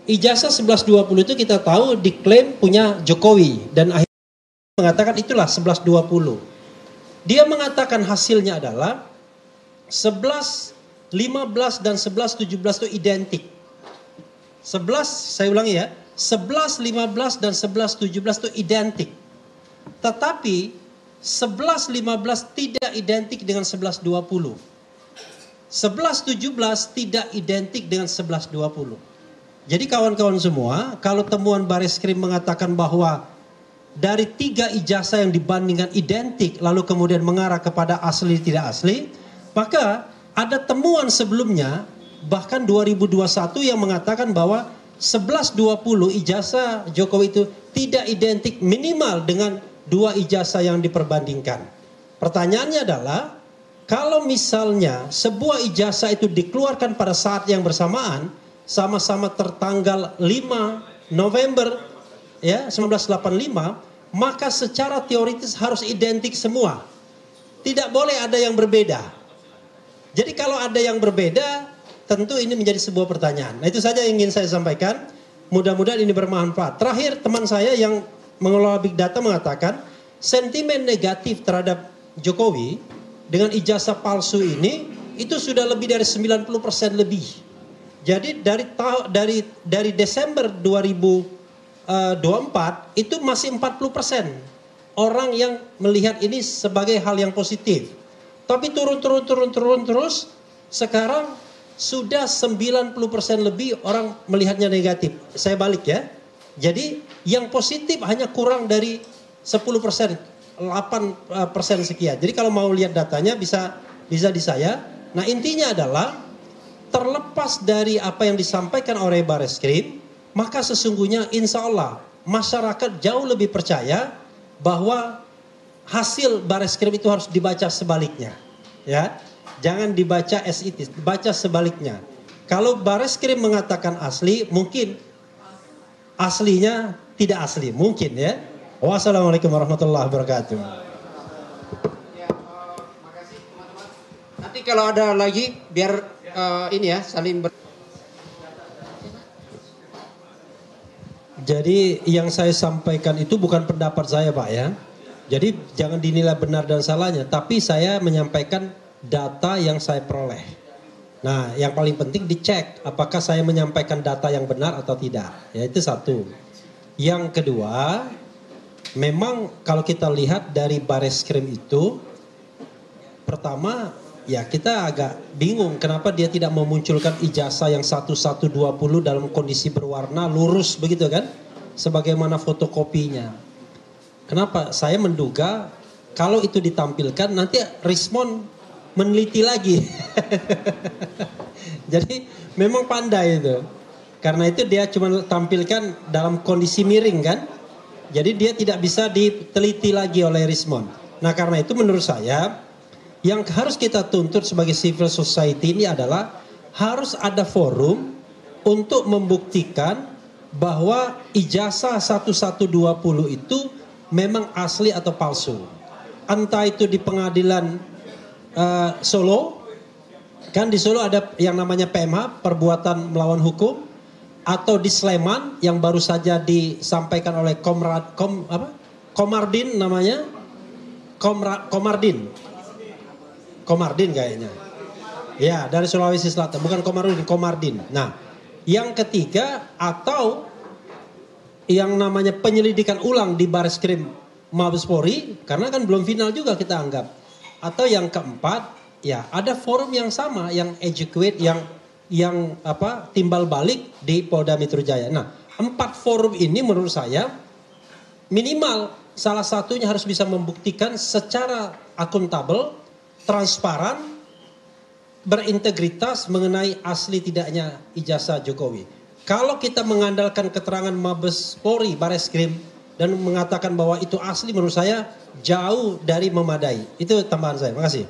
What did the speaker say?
Ijazah 1120 itu kita tahu diklaim punya Jokowi dan akhirnya mengatakan itulah 1120. Dia mengatakan hasilnya adalah 11, 15 dan 11, 17 itu identik. 11, saya ulangi ya, 11, 15 dan 11, 17 itu identik. Tetapi 11, 15 tidak identik dengan 11, 20. 11, 17 tidak identik dengan 11, 20. Jadi kawan-kawan semua, kalau temuan Bareskrim mengatakan bahwa dari 3 ijazah yang dibandingkan identik lalu kemudian mengarah kepada asli tidak asli, maka ada temuan sebelumnya bahkan 2021 yang mengatakan bahwa 1120 ijazah Jokowi itu tidak identik minimal dengan 2 ijazah yang diperbandingkan. Pertanyaannya adalah kalau misalnya sebuah ijazah itu dikeluarkan pada saat yang bersamaan, sama-sama tertanggal 5 November ya 1985, maka secara teoritis harus identik semua. Tidak boleh ada yang berbeda. Jadi kalau ada yang berbeda, tentu ini menjadi sebuah pertanyaan. Nah itu saja yang ingin saya sampaikan. Mudah-mudahan ini bermanfaat. Terakhir teman saya yang mengelola big data mengatakan sentimen negatif terhadap Jokowi dengan ijazah palsu ini itu sudah lebih dari 90% lebih. Jadi dari Desember 2024 itu masih 40% orang yang melihat ini sebagai hal yang positif. Tapi turun terus. Sekarang sudah 90% lebih orang melihatnya negatif. Saya balik ya. Jadi yang positif hanya kurang dari 10%, 8% sekian. Jadi kalau mau lihat datanya bisa di saya. Nah intinya adalah terlepas dari apa yang disampaikan oleh Bareskrim, maka sesungguhnya insya Allah masyarakat jauh lebih percaya bahwa hasil Bareskrim itu harus dibaca sebaliknya. Ya, jangan dibaca as it is, baca sebaliknya. Kalau Bareskrim mengatakan asli, mungkin aslinya tidak asli, mungkin ya. Wassalamualaikum warahmatullahi wabarakatuh. Makasih teman-teman. Nanti kalau ada lagi biar ini ya saling Jadi yang saya sampaikan itu bukan pendapat saya Pak ya. Jadi jangan dinilai benar dan salahnya, tapi saya menyampaikan data yang saya peroleh. Nah yang paling penting dicek apakah saya menyampaikan data yang benar atau tidak. Ya itu satu. Yang kedua, memang kalau kita lihat dari Bareskrim itu, pertama ya kita agak bingung kenapa dia tidak memunculkan ijazah yang 1120 dalam kondisi berwarna lurus begitu kan. Sebagaimana fotokopinya. Kenapa? Saya menduga kalau itu ditampilkan nanti Rismon meneliti lagi. Jadi memang pandai itu. Karena itu dia cuma tampilkan dalam kondisi miring kan. Jadi dia tidak bisa diteliti lagi oleh Rismon. Nah karena itu menurut saya yang harus kita tuntut sebagai civil society ini adalah harus ada forum untuk membuktikan bahwa ijazah 1120 itu memang asli atau palsu. Entah itu di pengadilan Solo, kan di Solo ada yang namanya PMH, perbuatan melawan hukum, atau di Sleman yang baru saja disampaikan oleh Komardin namanya, Komardin kayaknya. Ya, dari Sulawesi Selatan, bukan Komardin. Nah, yang ketiga atau yang namanya penyelidikan ulang di Bareskrim Mabes Polri, karena kan belum final juga kita anggap. Atau yang keempat, ya ada forum yang sama, yang educate, yang timbal balik di Polda Metro Jaya. Nah, 4 forum ini menurut saya minimal salah satunya harus bisa membuktikan secara akuntabel, transparan, berintegritas mengenai asli tidaknya ijazah Jokowi. Kalau kita mengandalkan keterangan Mabes Polri, Bareskrim, dan mengatakan bahwa itu asli menurut saya jauh dari memadai. Itu tambahan saya. Terima kasih.